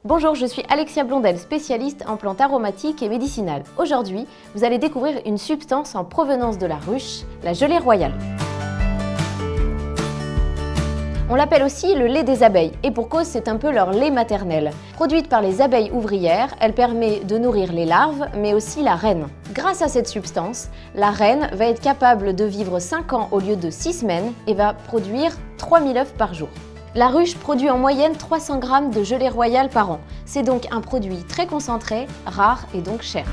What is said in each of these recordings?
Bonjour, je suis Alexia Blondel, spécialiste en plantes aromatiques et médicinales. Aujourd'hui, vous allez découvrir une substance en provenance de la ruche, la gelée royale. On l'appelle aussi le lait des abeilles, et pour cause, c'est un peu leur lait maternel. Produite par les abeilles ouvrières, elle permet de nourrir les larves, mais aussi la reine. Grâce à cette substance, la reine va être capable de vivre 5 ans au lieu de 6 semaines et va produire 3000 œufs par jour. La ruche produit en moyenne 300 g de gelée royale par an. C'est donc un produit très concentré, rare et donc cher.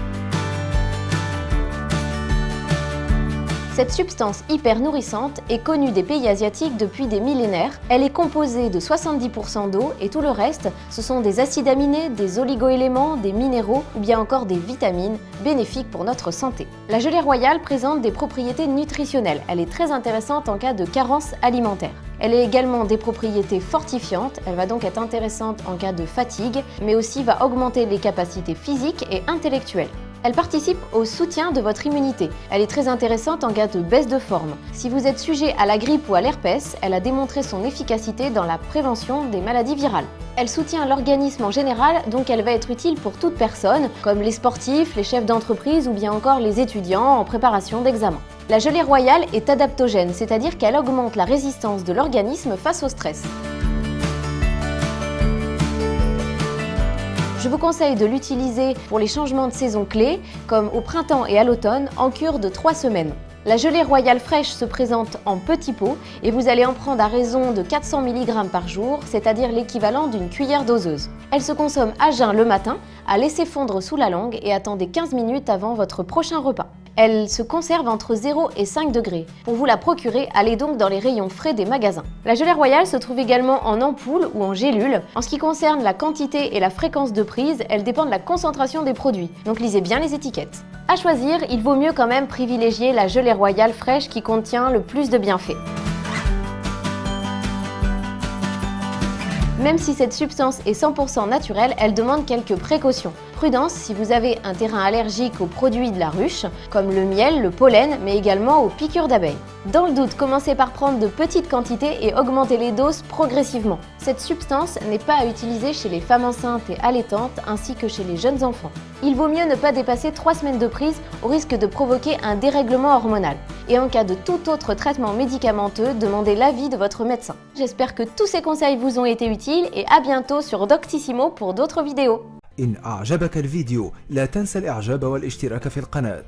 Cette substance hyper nourrissante est connue des pays asiatiques depuis des millénaires. Elle est composée de 70% d'eau et tout le reste, ce sont des acides aminés, des oligoéléments, des minéraux ou bien encore des vitamines bénéfiques pour notre santé. La gelée royale présente des propriétés nutritionnelles. Elle est très intéressante en cas de carence alimentaire. Elle a également des propriétés fortifiantes, elle va donc être intéressante en cas de fatigue, mais aussi va augmenter les capacités physiques et intellectuelles. Elle participe au soutien de votre immunité. Elle est très intéressante en cas de baisse de forme. Si vous êtes sujet à la grippe ou à l'herpès, elle a démontré son efficacité dans la prévention des maladies virales. Elle soutient l'organisme en général, donc elle va être utile pour toute personne, comme les sportifs, les chefs d'entreprise ou bien encore les étudiants en préparation d'examen. La gelée royale est adaptogène, c'est-à-dire qu'elle augmente la résistance de l'organisme face au stress. Je vous conseille de l'utiliser pour les changements de saison clés, comme au printemps et à l'automne, en cure de 3 semaines. La gelée royale fraîche se présente en petits pots et vous allez en prendre à raison de 400 mg par jour, c'est-à-dire l'équivalent d'une cuillère doseuse. Elle se consomme à jeun le matin, à laisser fondre sous la langue et attendez 15 minutes avant votre prochain repas. Elle se conserve entre 0 et 5 degrés. Pour vous la procurer, allez donc dans les rayons frais des magasins. La gelée royale se trouve également en ampoule ou en gélule. En ce qui concerne la quantité et la fréquence de prise, elle dépend de la concentration des produits. Donc lisez bien les étiquettes. À choisir, il vaut mieux quand même privilégier la gelée royale fraîche qui contient le plus de bienfaits. Même si cette substance est 100% naturelle, elle demande quelques précautions. Prudence si vous avez un terrain allergique aux produits de la ruche, comme le miel, le pollen, mais également aux piqûres d'abeilles. Dans le doute, commencez par prendre de petites quantités et augmentez les doses progressivement. Cette substance n'est pas à utiliser chez les femmes enceintes et allaitantes, ainsi que chez les jeunes enfants. Il vaut mieux ne pas dépasser 3 semaines de prise au risque de provoquer un dérèglement hormonal. Et en cas de tout autre traitement médicamenteux, demandez l'avis de votre médecin. J'espère que tous ces conseils vous ont été utiles et à bientôt sur Doctissimo pour d'autres vidéos. إن أعجبك الفيديو لا تنسى الإعجاب والاشتراك في القناة.